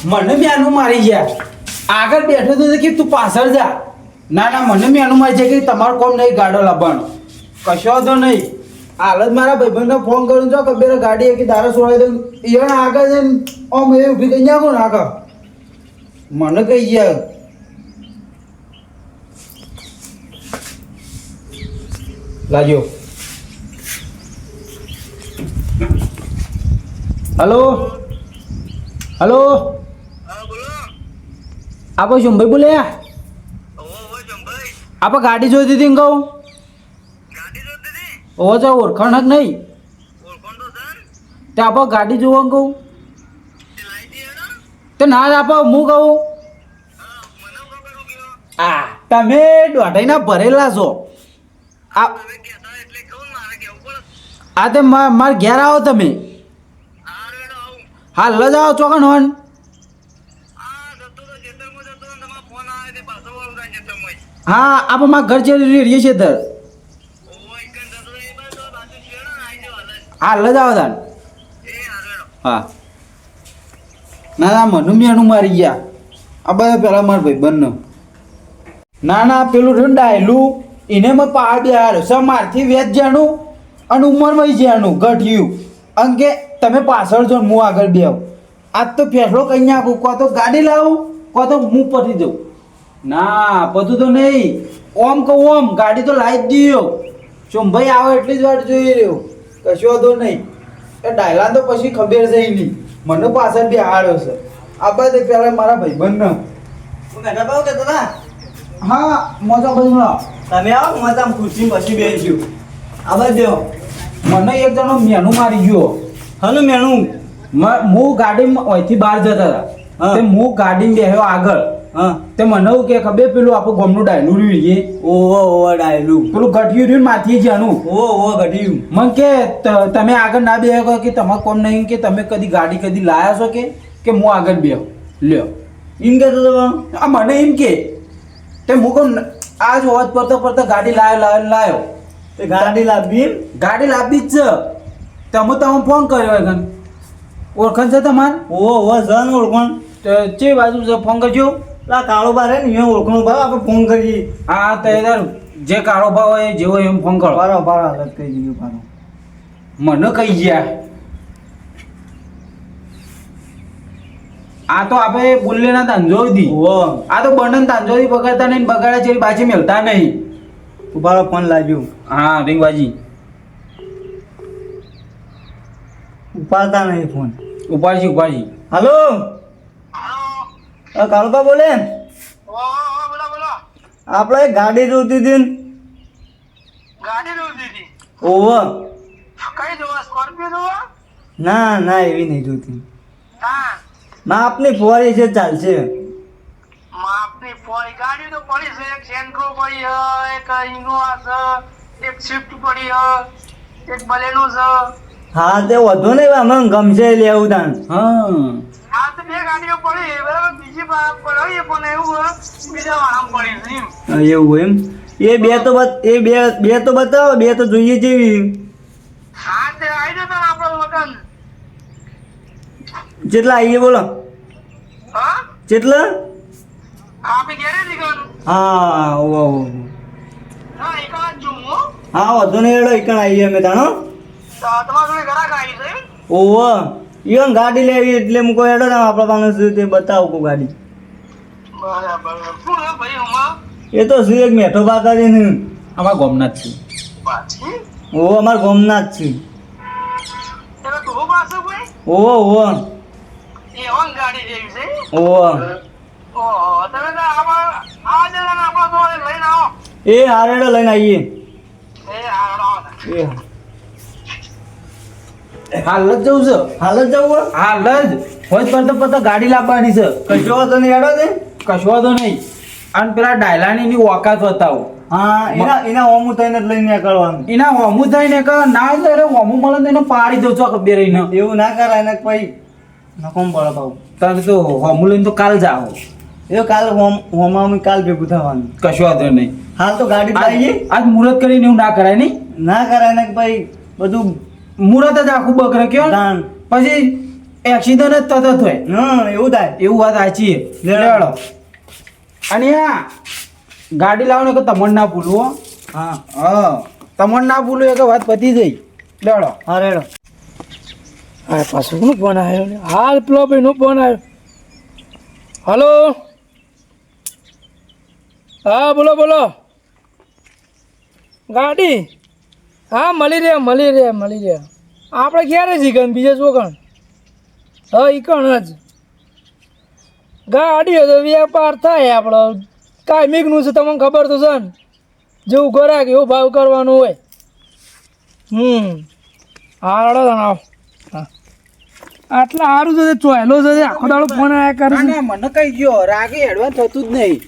મને મેનું મારી ગયા આગળ બેઠો તો કે તું પાછળ જા ના ના મને મેનું મારી છે કે તમારું કોમ નહીં ગાડો લાવવાનો કશો તો નહીં હાલ જ મારા ભાઈબંધને ફોન કરું છો કે બેરે ગાડી કે તારે સોળાઈ દઉં એને આગળ જઈને આમ એ ઊભી કહી નાખો ને આગળ મને કહી ગયા લાગ્યો હલો હલો આપો શંભાઈ બોલ્યા આપો ગાડી જોઈતી હતી કહું ઓ તો ઓળખાણ જ નહીં તે આપો ગાડી જોવા કહું તે ના આપો હું કહું આ તમે દોઢાઈના ભરેલા છો આ તે મારા ઘેર આવો તમે હાલ જ આવો ચોકન હોન હા આપણે મારા ઘર છે રહીએ છીએ તર હાલ જ આવો તાન હા ના ના મને મેનું મારી ગયા આ બધા પેલા મારા ભાઈ બંને ના ના પેલું ડાયલું એને મેં પહાડ હાર્યો સ મારથી વેચ જાણું અને ઉંમરમાં જાણું ઘટ્યું અને કે તમે પાછળ છો હું આગળ બે આવું આજ તો ફેસલો કહી નાખું કો તો ગાડી લાવું કો તો હું પતી જાઉં ના બધું તો નહીં ઓમ કહું ઓમ ગાડી તો લાવી જ દીયો ચોંભાઈ આવે એટલી જ વાર જોઈ રહ્યો કશો વાંધો નહીં એ ડાયલા તો પછી ખબર છે નહીં મને પાછળ બી હાર્યો છે આ બધે પેલા મારા ભાઈબંધને હા મોજા ભાઈ તમે આવો મજા ખુરશી પછી બેસી આ બાજુ મને એક જણો મેનું મારી ગયો હલો મેનું હું ગાડીમાં અહીંથી બહાર જતા હતા તે હું ગાડીમાં બેહ્યો આગળ હા તે મને એવું કે ખબર પેલું આપણું ગામનું ડાયલું રહ્યું ઓહો ઓહો ડાયલું પેલું ઘટ્યું રહ્યું માથી જાણું ઓહો ઘટ્યું મને કે તમે આગળ ના બેહો કે તમારે કોમ નહીં કે તમે કદી ગાડી કદી લાયા છો કે હું આગળ બેહો લ્યો એમ કહેતો તો આ મને એમ કે તે હું કહું આજ હોત પડતા ગાડી લાવ્યો તે ગાડી લાવી ગાડી લાવી જ છે તમે ફોન કર્યો હોય ઓળખાણ છે તમારે ઓહો જન ઓળખણ ચે બાજુ છે ફોન કરજો પેલા કાળો બાર હે ને એ ઓળખણ ભાવ આપણે ફોન કરીએ હા તો જે કાળો ભાવ હોય જેવો એમ ફોન કરો બારો બારો હાલત કહી દીધું બારો મને કહી ગયા આ તો આપણે બુલ્લેના તાંજોઈ દી આ તો બંડન તાંજોઈ બગાડતા નહીં બગાડ્યા છે બાજી મેલતા નહીં ઉભારો ફોન લાગ્યો હા રીંગબાજી ઉપાડતા નહીં ફોન ઉપાડજી હલો કાળુબા બોલે આપણે એક ગાડી જોતી હતી ને ઓહો ના ના એવી નહીં જોતી માપની ફોરી છે ચાલશે માપની ફોરી ગાડી તો પડી છે એક સેન્ટ્રો પડી છે એક ઇનોવા છે એક સ્વિફ્ટ પડી છે એક બલેનો છે હા તે વધુ નહીં અમે ગમશે લેવું તાન હા તો બે ગાડીઓ પડી બરાબર બીજી પડી પણ એવું બીજા વાહન પડી છે એમ એવું એમ એ બે તો બતાવો બે તો જોઈએ જેવી હા તે આવી જતો ને આપણો વતન જેટલા આવીએ બોલો હા જેટલા આપણે ઘેરે નીકળવાનું હા ઓહો હા એક વાત જોઉં હો હા વધુ નહીં એડો એકણ આવીએ અમે તાણો તમારા જોડે ઘરાક આવી છે ઓહો ઈવન ગાડી લેવી એટલે હું કોઈ એડો ને આપણા પાસે તે બતાવું કોઈ ગાડી બરાબર શું હે ભાઈ હમણાં એ તો શું એક મેઠો બાકા છે ને અમારા ગામના જ છે પાછી ઓહો અમારા ગામના જ છે એનો તો પાછો ભાઈ ઓહો ઓહો એ ઓન ગાડી જેવી છે ઓહો ઓહો તમે તો આ જણા આપણો તો લઈને આવો એ હારેડો લઈને આવીએ એ હારો એ હાલ જ જવું છે હાલ જ જવું હાલ જ હોય પડતા ગાડી લાવવાની છે કશો વાંધો નહીં એડો છે કશો વાંધો નહીં અને પેલા ડાયલાની ઓકાત બતાવો હા એના હોમું થઈને જ લઈને નીકળવાનું એના હોમું થઈને કે ના એટલે હોમું મળે ને એને પાડી દઉં છો ખબર રહીને એવું ના કરાય ને પછી નકોમ પડે પાઉં તારે તો હોમું લઈને તો કાલ જાઓ એ કાલ હોમાં કાલ ભેગું થવાનું કશો વાંધો નહીં હાલ તો ગાડી લાવીએ આજ મુહૂર્ત કરીને એવું ના કરાય નહીં ના કરાય ને ભાઈ બધું મુહૂર્ત જ આખું બગડે કયો દાન પછી એક્સિડન્ટ જ તરત હોય હા એવું થાય એવું વાત સાચી છે લેડો અને આ ગાડી લાવો ને કે તમને ના ભૂલવું હો. હા હા તમને ના ભૂલું એ કે વાત પતી જઈ લેડો હા રેડો હા પાછું કોનો ફોન આવ્યો ને હાલ પેલો ભાઈનો ફોન આવ્યો હલો હા બોલો બોલો ગાડી હા મળી રહ્યા આપણે ક્યારે શીખણ બીજે શું કણ હા એ કણ જ ગાડી હોય તો વેપાર થાય આપણો કાયમિકનું છે તમને ખબર તો છે ને જેવું ગરાક એવો ભાવ કરવાનો હોય હા રડો આવો હા આટલા સારું છે ચોયલો છે આખો દાડો ફોન આયા કરે છે ના મને કઈ ગયો રાગી એડવાન્સ થતું જ નહીં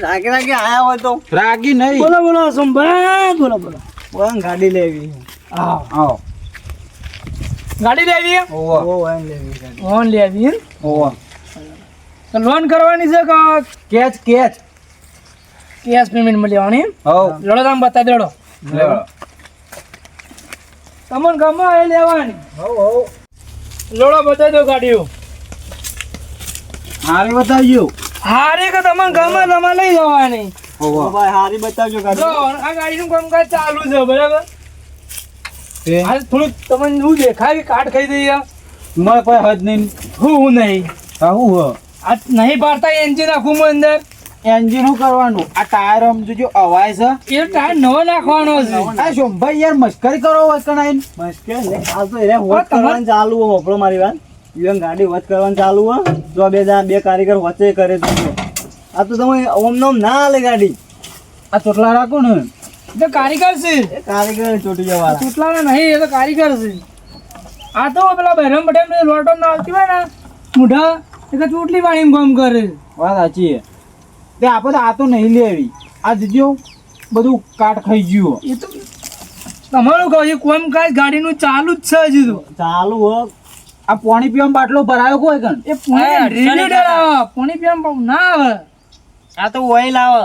રાગે રાગે આયા હોય તો રાગી નહીં બોલો બોલો સંભાળ બોલો બોલો કોણ ગાડી લેવી આવો આવો ગાડી લેવી ઓવો ઓ વાન લેવી ગાડી લોન લેવી એમ? ઓવો તો લોન કરવાની છે કે કેચ કેશ પેમેન્ટમાં લેવાની એમ? હવ લડો તમે બતાવી દેડો લેડો તમને ગમે એ લેવાની લડો બતાવી દો ગાડીઓ હારી બતાવજો હારે કે તમને ગમે તમે લઈ જવાની ઓવો ભાઈ હારી બતાવજો જો ગાડી આ ગાડીનું કામકાજ ચાલુ છે બરાબર તે આ થોડુંક તમને શું દેખાય કે કાટ ખાઈ દઈએ મને કોઈ હદ નહીં હું નહીં આવું હ આ નહીં પાડતા એન્જિન આખું માં અંદર એન્જિન શું કરવાનું આ ટાયર આમ જો અવાય છે એ ટાયર નવો નાખવાનો છે આ શોભાઈ યાર મસ્કરી કરો વચકણાઈ મુશ્કેલ ને આ તો એને હોત કરવાનું ચાલુ હો હોપડો મારી વાત ઈવન ગાડી હોત કરવાનું ચાલુ હો જો બે કારીગર વચ્ચે કરે છે જો. આ તો તમે ઓમ નોમ ના હાલે ગાડી આ ચોટલા રાખો ને એ તો કારીગર છે એ કારીગર ચોટી જવાના ચૂંટલાના નહીં એ તો કારીગર છે આ તો પેલા બહેરમ પટેલ લોટો ના આવતી હોય ને મૂઢા એ તો ચૂંટલી વાળી કામ કરે વાત સાચી છે તે આપણે આ તો નહીં લેવી આ જો બધું કાટ ખાઈ ગયું એ તો તમારું કહો એ કોમ કાજ ગાડીનું ચાલુ જ છે હજી તો ચાલુ હો આ પાણી પીવાનો બાટલો ભરાયો કોઈ કણ એ પાણી પીવામાં ના આવે આ તો ઓઇલ આવે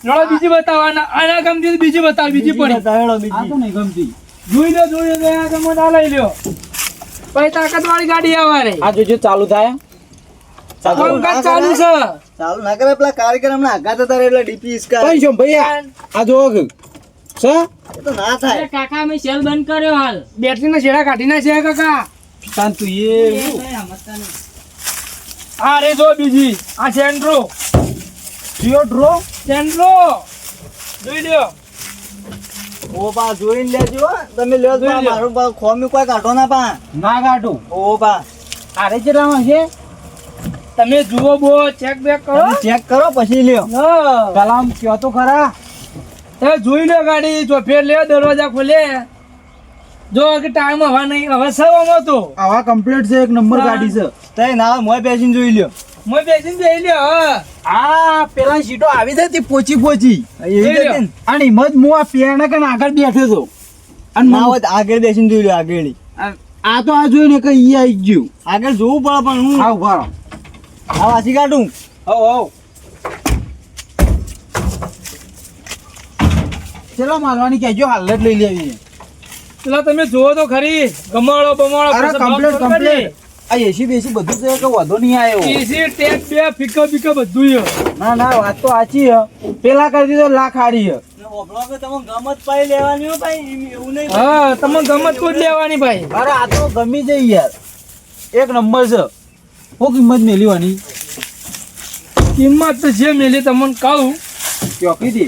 લડો બીજી બતાવો આના ગમતી બીજી બતાવ બીજી પડી બતાવેલો આ બીજી તો નહીં ગમતી જોઈ લો આ તમે આ લઈ લ્યો પછી તાકાત વાળી ગાડી આવે રે આ જોજો ચાલુ થાય કોમ કાજ ચાલુ છે ચાલુ ના કરે પેલા કારીગર હમણાં આઘાત હતા એટલે ડીપી ઇસકા કઈ છો ભાઈ આ જો છે એ તો ના થાય કાકા મેં સેલ બંધ કર્યો હાલ બેટરીના છેડા કાઢી નાખ્યા કાકા શાંતુ એ આ રે જો બીજી આ સેન્ટ્રો જીઓ ડ્રો સેન્ટ્રો જોઈ લ્યો ઓ પા જોઈને લેજો હો. તમે લ્યો તો જોઈ લ્યો. મારું પા ખોમી કોઈ કાઢો ના પા ના કાઢું ઓ પા આરે કેટલામાં છે તમે જુઓ બો ચેક બેક કરો તમે ચેક કરો પછી લ્યો હા પેલા આમ કયો તો ખરા એ જોઈ લો ગાડી જો ફેર લે દરવાજા ખોલે જો કે ટાઈમ હવા નહીં હવે સવામાં તો આવા કમ્પ્લીટ છે એક નંબર ગાડી છે તઈ ના મોય બેસીને જોઈ લ્યો મોય બેસીને જઈ લ્યો હા આ પેલા સીટો આવી હતી પોચી પોચી એવી જોઈ લ્યો. રીતે ને. અને હિંમત હું આ પેરના કણ આગળ બેઠો હતો અને ના હોય તો આગળ બેસીને જોઈ લ્યો આગળ આ તો આ જોઈને કે ઈ આવી ગયું આગળ જોવું પડે પણ હું આવ ભારો આ વાસી કાઢું આવ આવ ચલો માલવાની કહેજો હાલ જ લઈ લેવી પેલા તમે જુઓ તો ખરી ગમાડો બમાડો અરે કમ્પ્લીટ કમ્પ્લીટ આ એસી બેસી બધું છે કે વધુ નહીં આવ્યો એસી ટેપ બે ફીકો ફીકો બધું છે ના ના વાત તો સાચી છે પેલા કરતી તો લાખ હારી છે ઓપડો કે તમે ગમત પાઈ લેવાની હો ભાઈ એવું નહીં હા તમને ગમત કોઈ લેવાની ભાઈ અરે આ તો ગમી જાય યાર એક નંબર છે હું કિંમત મેળવવાની કિંમત તો જે મેલી તમને કહું ચોકી દે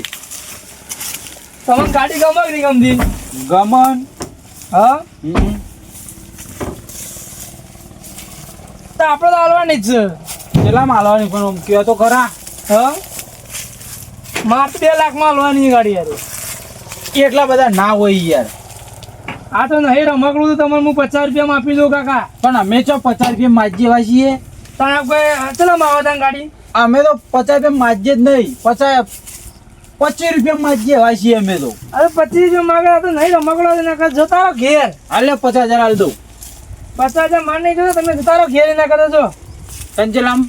તમને ગાડી ગમે કે નહીં ગમતી ગમન હા તો આપણે તો હાલવાની જ છે કેટલા માલવાની પણ આમ કયો તો ખરા હા માત્ર 2 લાખમાં હાલવાની ગાડી યાર એટલા બધા ના હોય યાર આ તો નહીં રમકડું તો તમને હું 50 રૂપિયામાં આપી દઉં કાકા પણ અમે ચો 50 રૂપિયા માજી જેવા છીએ તમે કોઈ ચલો માવા ગાડી અમે તો 50 રૂપિયા માજીએ જ નહીં 25 રૂપિયા માજી જેવા છીએ અમે તો અરે 25 રૂપિયા માગે તો નહીં રમકડો ના જતા રહો ઘેર હાલે 50,000 હાલ દઉં 50,000 માર નહીં જો તમે જતા રહો ઘેર ના કરો છો કંચલામ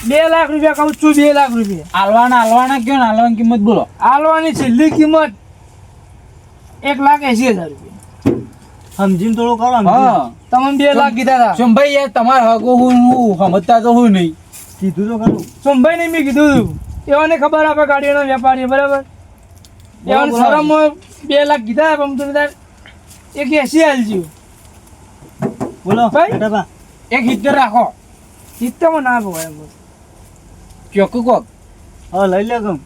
2 લાખ રૂપિયા કહું છું 2 લાખ રૂપિયા હાલવાના કયો ને હાલવાની કિંમત બોલો હાલવાની છેલ્લી કિંમત 1,80,000 રૂપિયા સમજીને થોડું કરો હા તમને 2 લાખ કીધા હતા સોમભાઈ યાર તમારે હગો હું સમજતા તો હું નહીં. કીધું તો ખરું. સોમભાઈ ને મેં કીધું હતું. એવાને ખબર આપે ગાડીનો વેપારી બરાબર એવાને બોલો. શરમમાં 2 લાખ કીધા પણ તમે તાર 180 આલજો બોલો ભાઈ. બેટા એક 70 રાખો. સિત્તેરમાં ના ભવાય એમ. ચોખ્ખું કોક હવે લઈ લે કમ.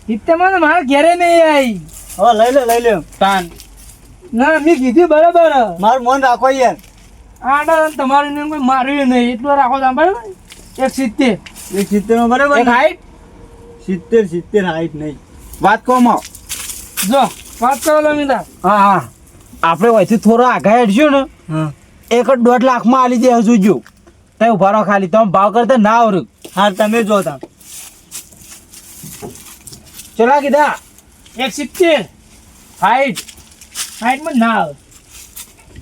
સિત્તેરમાં તો મારા ઘેરે નહીં આવી હવે લઈ લે તાન ના મેં કીધું બરાબર મારું મન રાખો યાર. આડા તમારું ને કોઈ માર્યું નહીં એટલું રાખો તમે બરાબર 170 170 નો બરાબર એક હાઈટ 70 હાઈટ નહીં. વાત કોમાં. જો વાત કરો તમે તાર હા હા આપણે વયથી થોડો આઘા હેડશું ને હા 1.5 લાખમાં આલી દે હજુ જો તઈ ઉભા રહો ખાલી તમે ભાવ કરતા ના આવરું. હા તમે જો તા. ચલા કીધા 170 હાઈટ હાઈટમાં ના આવે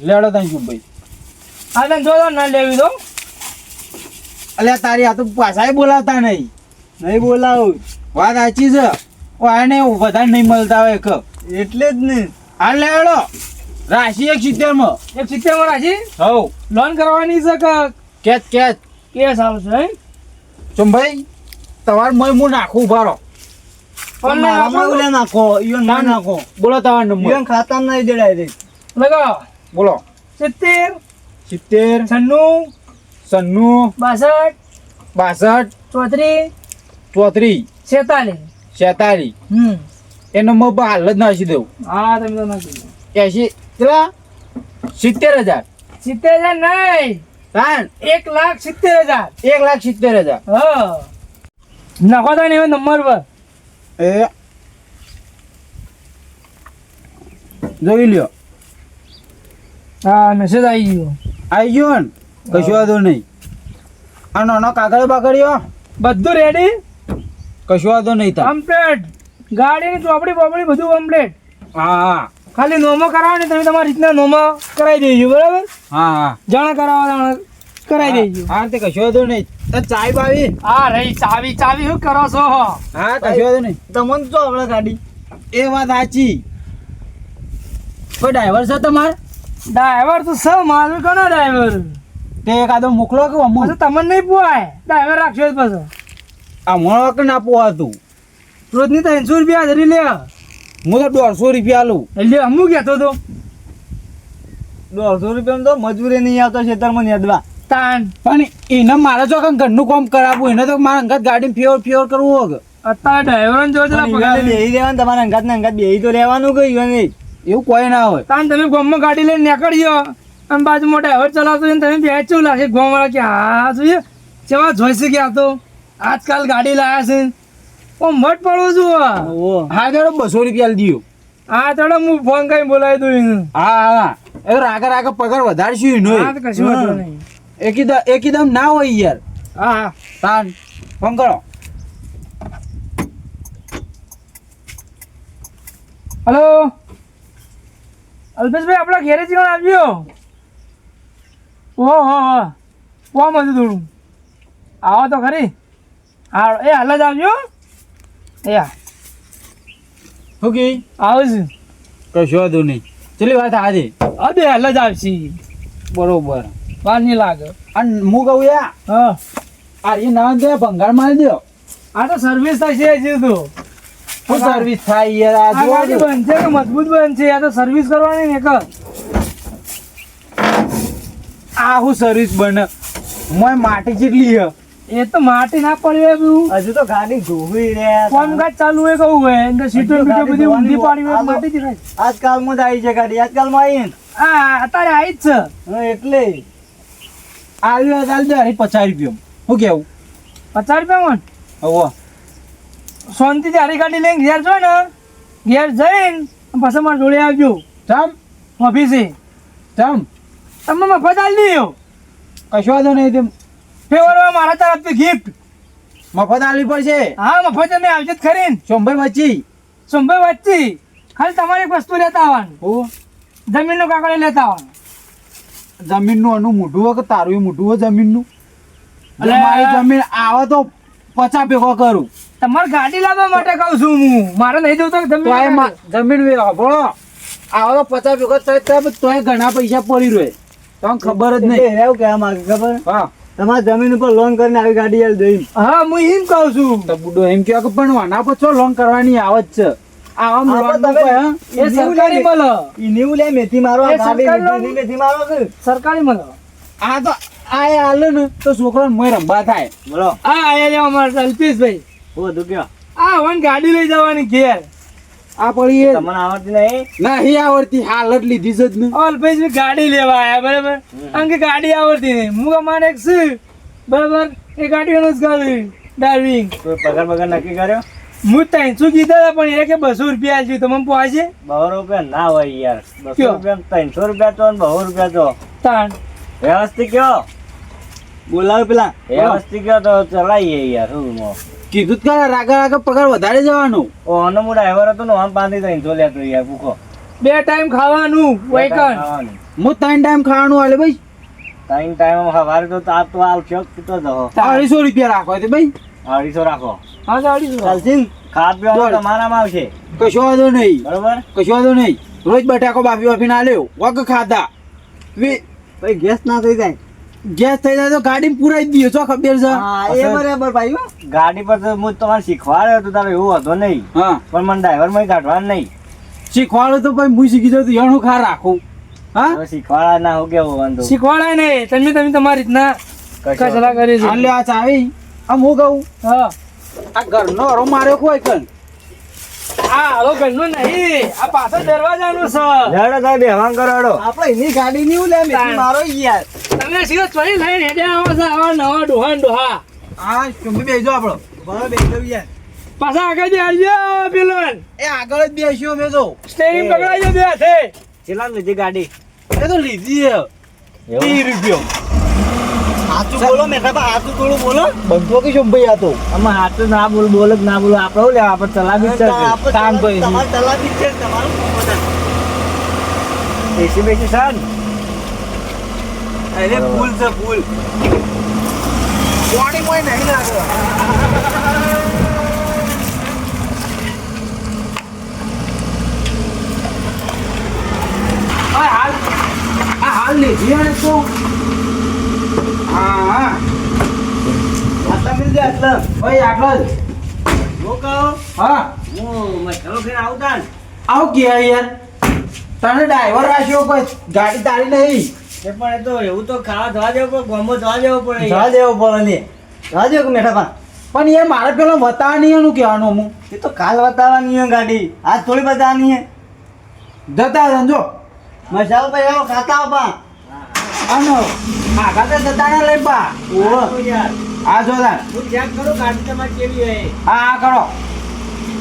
લેડો તઈ સોમભાઈ. આ તને જો ના લેવી દો અલ્યા તારી આ તો પાછાય બોલાવતા નહીં. નહીં બોલાવું વાત સાચી છે. ઓ આને વધારે નહીં મળતા હોય એક એટલે જ ને. આ લેડો રાશિ 170 માં 170 માં રાજી હવ લોન કરવાની છે કે કેચ કેસ આવશે હે સોમભાઈ તમારે મય હું નાખું ઉભા રહો. પણ મારામાં ઓલે નાખો ઈવન ના નાખો બોલો તમારો નંબર ઈવન ખાતામાં નહીં દે ડાયરેક્ટ. લગાવો બોલો 70 70 96 96 62 62 34 34 46 46 એનો નંબર હાલ જ નાખી દઉં. હા તમે તો નાખી 80 કેટલા 70000 70,000 નહીં તાન 1,70,000 1,70,000 હા નાખો તો નહીં નંબર પર એ જોઈ લ્યો હા મેસેજ આવી ગયો આવી ગયો ને કશું વાંધો નહીં. આ નાનો કાગળ બાગળ્યો બધું રેડી કશું વાંધો નહીં તાર. કમ્પ્લીટ ગાડીની ચોપડી બોપડી બધું કમ્પ્લીટ હા હા ખાલી નોમો કરાવો ને તમે તમારી રીતના નોમો કરાવી દેજો બરાબર હા હા જાણે કરાવો જાણે કરાવી દેજો હા તે કશું વાંધો નહીં. તો ચાય બાવી હા રહી ચાવી ચાવી શું કરો છો હા કશું વાંધો નહીં. તમને તો આપણે ગાડી એ વાત સાચી. કોઈ ડ્રાઈવર છે તમારે? ડ્રાઈવર તો સૌ મારું કોનો ડ્રાઈવર તે એકાદો મોકલો કે અમુક પછી તમને નહીં પોવાય ડ્રાઈવર રાખશો જ પછી આ મોણો કે ના પોવાતું. રોજની 300 રૂપિયા ધરી લે હું તો 150 રૂપિયા લઉં. એટલે અમુક કહેતો તો 150 રૂપિયામાં તો મજૂરી નહીં આવતો ખેતરમાં નેદવા. તાન પણ એને મારે જો કંઈક ઘરનું કામ કરાવવું એને તો મારા અંગત ગાડી ફેવર કરવું હોગ. અત્યારે ડ્રાઈવર જો પણ ઈવને બેહી રહેવાનું તમારા અંગાત ને અંગાત બેહી તો રહેવાનું કે ઈવન નહીં. એવું કોઈ ના હોય. તાન તમે ગામમાં ગાડી લઈને નીકળ્યો અને બાજુમાં ડ્રાઈવર ચલાવતો હોય ને તમે બે ચેવું લાગે ગામવાળા કે હા જોઈએ કેવા જોઈશે કે આ તો આજકાલ ગાડી લાયા છે ઓ મટ પડો છું ઓહો. હા ચાલો 200 રૂપિયા દીધો. હા તો હું ફોન કરી બોલાવી દઉં એને. હા હા એ રાગા પગાર વધારશું એનો. હા તો કશું વાંધો નહીં એકદમ ના હોય યાર. હા હા તાન ફોન કરો. હલો અલ્પેશભાઈ આપણા ઘેરે જીવન આવજો ઓહો હો કોમ હતું થોડું આવો તો ખરી હા એ હાલ જ આવજો એ હા શું કે આવું છું કશું વાંધો નહીં. ચલી વાત આજે અબે હાલ જ આવશી બરોબર. વાર નહીં લાગે અને હું કહું યા હા આ એ ના દે ભંગાર મારી દો. આ તો સર્વિસ થશે હજી તો શું સર્વિસ થાય યાર? આ આ જોવા ગાડી દો. બનશે કે મજબૂત બનશે આ તો સર્વિસ કરવાની ને એક આ હું સર્વિસ બને મોય માટી જેટલી હે. એ તો માટી ના પડી હોય બધું હજુ તો ગાડી ધોવી રહ્યા કોમ કાજ ચાલુ હોય કહું હોય અંદર સીટો બીટો બધી ઊંધી પાડી હોય માટી જ થાય આજકાલમાં જ આવી છે ગાડી આજકાલમાં આવી ને. હા અત્યારે આવી જ છે હા, એટલે આવ્યો ચાલ દે હરી 50 રૂપિયા. શું કેવું? 50 રૂપિયામાં હવે શાંતિથી હારી ગાડી લઈને ઘેર છો ને ઘેર જઈને પછી મારા જોડે આવજો ચમ ઓફિસે ચમ તમે મફત આલી દીધો કશું વાંધો નહીં. તેમ ફેવરમાં મારા તરફથી ગિફ્ટ મફત આલી પડશે. હા મફત તમે આવજો જ ખરી ને સોમભાઈ વચ્ચી સોમભાઈ વચ્ચે ખાલી તમારે એક વસ્તુ લેતા આવવાનું હું જમીનનો કાગળ લેતા આવવાનું જમીનનું અનું મોઢું હોય કે તારું મોઢું હોય જમીનનું? એટલે અલે. મારી જમીન આવે તો 50 ભેગો કરું. તમારે ગાડી લાવવા માટે કહું છું હું મારે નહીં જોતો તો આ જમીન જમીન હભળો આવો તો 50 ભેગો થાય તોય ઘણા પૈસા પડી રહે તમને ખબર જ એટલે નહીં. એને એવું કહેવા માંગે ખબર હા તમારી જમીન ઉપર લોન કરીને આવી ગાડી આલી દઈ હા હું એમ કહું છું તો બુડો એમ કહે કે પણ આના પર છો લોન કરવાની આવત છે આમ લોન નો કોઈ, હા? એ સરકારી મળે ઈની લે મેથી મારો આ એ ગાડી સરકારી લોન? લીધી, મેથી મારો કે સરકારી મળે આ તો આ હાલે ને તો છોકરાને મોય રંબા થાય. બોલો આ આયા રે અમારા અલ્પેશભાઈ બધું કયો આ વન ગાડી લઈ જવાની ઘેર આ પડી એ તમને આવડતી નહીં નહીં આવડતી, હાલત લીધી છે જ ને. અલ્પેશભાઈ ગાડી લેવા આયા બરાબર આમ કે ગાડી આવડતી નહીં હું અમારે એક છે બરાબર એ ગાડીઓનું જ ગાડી ડ્રાઇવિંગ કોઈ પગાર બગાર નક્કી કર્યો હું 300 કીધા હતા પણ એ કે 200 રૂપિયા આલજો તમને પહોંચે 200 રૂપિયા ના હોય યાર 200 કયો? રૂપિયા 300 રૂપિયા તો 200 રૂપિયા તો તાણ વ્યવસ્થિત કયો બોલાવ પેલા વ્યવસ્થિત કયો તો ચલાવીએ યાર શું મો કીધું જ ખરા, રાગા રાગા પગાર વધારે જવાનો. ઓનો હું ડ્રાઈવર હતો ને આમ 300 લેતો યાર ભૂખો 2 ટાઈમ ખાવાનું વૈકણ ખાવાનું. હું 3 ટાઈમ ખાવાનું હાલે ભાઈ. 3 ટાઈમ સવારે તો તાપ તો આવશે તો જવો 250 રૂપિયા રાખો તે ભાઈ. 250 રાખો હા ગાડી ચાલશે ને? ખાવા પીવાનું તમારામાં આવશે કશો વાંધો નહીં, બરોબર કશો વાંધો નહીં. રોજ બટાકો બાફી બાફીને આલ્યો વગ ખાધા ભાઈ ગેસ ના થઈ જાય ગેસ થઈ જાય તો ગાડી પુરાઈ દઈએ છો ખબર છે. એ બરાબર ભાઈ ગાડી પર તો હું તમારે શીખવાડ્યો તો તારે એવું હતો નહીં હા પણ મને ડ્રાઈવર માં કાઢવાનું નહીં શીખવાડો તો ભાઈ હું શીખી જાઉં તો એનું ખા રાખું. હા હવે શીખવાડા ના હું કેવું વાંધો શીખવાડાય ને તમે તમારી રીતના કચરા કરી છે હાલે આ ચાવી આમ હું કહું હા આ ઘરનો હરો માર્યો કોઈ કન આ હાલો ઘરનું નહીં આ પાછળ દરવાજાનું છે લેડો સાહેબ બેહવાન કરો હેડો આપણે એની ગાડી ની લે તાણ. મારો યાર તમે સીધો ચોરી લઈને હેડ્યા આવો છો આવા નવા ડોહા ને ડોહા હા ચુંબી બેસજો આપણો બરાબર બેસજો યાર પાછા આગળ આવજો પેલોન એ આગળ જ બેસ્યો મેં તો સ્ટેરિંગ પકડાઈ બે હાથે કેટલા લીધી ગાડી એ તો લીધી છે 30 રૂપિયો. સાચું બોલો મેઠા બા સાચું થોડું બોલો બંધો કે શું ભાઈ આ તો આમાં સાચું ના બોલ બોલ જ ના બોલો આપણે શું લેવા આપણે ચલાવી જ છે કામ કરી ચલાવી છે તમારું એસી બેસી સર અરે ફૂલ છે ફૂલ પાણી મોય નહીં લાગે. હાલ લીધી ને તો હા આટલા મિલ જાય આટલા ભાઈ આગળ જ. રોકો હા હું મસાલો ખાઈને આવતા ને આવ કે યાર તને ડ્રાઈવર રાખ્યો કોઈ ગાડી તારી નહીં. એ પણ એ તો એવું તો ખાવા જવા દેવું પડે ગોમો જવા દેવું પડે જવા દેવો પડે ને જવા દેવો કે મેઠા પા પણ યાર મારે પેલો બતાવા નહીં એનું કહેવાનું હું એ તો કાલ બતાવવાની છે ગાડી આજ થોડી બતાવવાની છે જતા સમજો મસાલો ભાઈ આવો ખાતા આવો પા આનો આગા તો જતા ના લઈ પા ઓહો યાર આ જો તાર. હું ચેક કરું ગાડી તમારી કેવી હોય હા કરો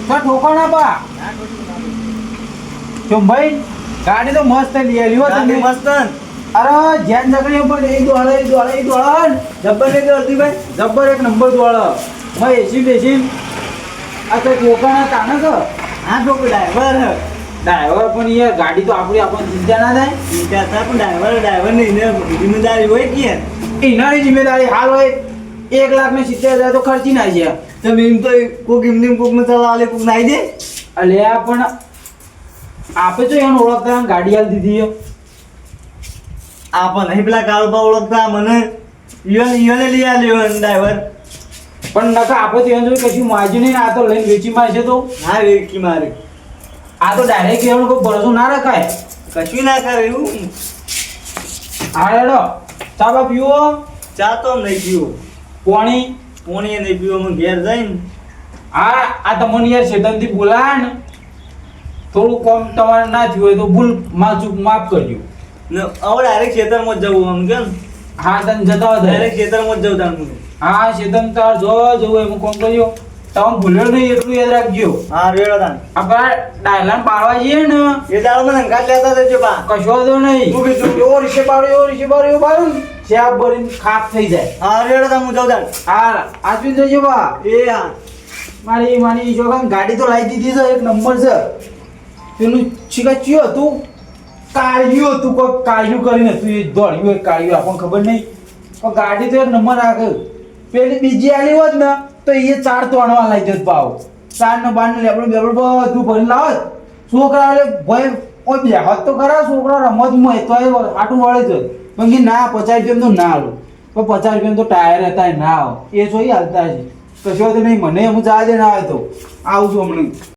તો ઠોકો ના પા કેમ ભાઈ ગાડી તો મસ્ત લઈ આવી હો ગાડી તમે. મસ્ત ને? અરે જેન જગડી પણ એ દોડે એ દોડે એ દોડે જબ્બર નહીં દોડતી ભાઈ જબ્બર એક નંબર દોડે ભાઈ એસી બેસી આ તો ઠોકાના તાને કે હા તો ડ્રાઈવર ડ્રાઈવર પણ યાર ગાડી તો આપણી આપણને ચિંતા ના થાય. વિચાર થાય પણ ડ્રાઈવર ને એને જિમ્મેદારી હોય કે યાર. એનાની જિમ્મેદારી હાલ હોય 1,70,000 તો ખર્ચી ના છે. તમે એમ તો કોક એમને કોક ને ચલાવે કોક નાઈ દે અલ્યા પણ આપે તો એને ઓળખતા આમ ગાડી હાલ દીધી છે. આ પણ નહીં પેલા કાળુબા ઓળખતા મને ઈયોને લઈ આવ્યો ડ્રાઈવર પણ નકા આપે તો એને જોઈ કશું માજી નહીં ને આ તો લઈને વેચી મારશે તો હા વેકી મારે આ તો ડાયરેક્ટ એનો કોઈ ભરોસો ના રખાય. કશું ના કરે એવું હા હેડો ચા બા પીવો ચા તો નહીં પીવો પાણી. પોણી નહીં પીવો હું ઘેર જઈને હા આ તમને યાર શેતનથી બોલાય ને થોડું કામ તમારે ના થયું હોય તો ભૂલ માફ કરજો. ને હવે ડાયરેક્ટ ખેતરમાં જ જવું આમ કેમ હા તને જતા હોય ડાયરેક્ટ ખેતરમાં જ જવું તાણ હા શેતન તાર જો જવું એમ કોમ કર્યો તમે ભૂલ્યો નહીં એટલું યાદ રાખજો. હા રેડો તાણ આપણે ડાયલાન પાડવા જઈએ ને એ દાડો મને અંગાત લેતા જજો બા કશો વાંધો નહીં. હું કીધું? એવો રીસે બાળો એવો રીસે બાળો એવો બાળો ને શેપ ભરીને ખાપ થઈ જાય. હા રેડો તાણ હું જાઉં તાણ હા આચવી જજો બા. એ હા મારી જોગમ ગાડી તો લાવી દીધી છે એક નંબર છે. પેલું ચીયો હતું કાળ્યું હતું કોઈ કાળ્યું કરીને હતું એ દોડ્યું એક કાળ્યું આપણને ખબર નહીં પણ ગાડી તો એક નંબર રાખે. પેલી બીજી આલી હોત ને તો એ 4 તોડવા લાવી જત ભાવ 4 ને 12 ને લેબડું બેબડું બધું ભરીને લાવત. છોકરા એટલે ભય ઓય બે હાથ તો ખરા છોકરા રમતમાં એ તો એ આટું વાળે છે પણ કે ના 50 રૂપિયા તો ના હાલો પણ 50 રૂપિયા તો ટાયર હતા એ ના આવો એ જોઈ હાલતા છે કશો તો નહીં મને એમ જા દે ના આવે તો આવું છું હમણાં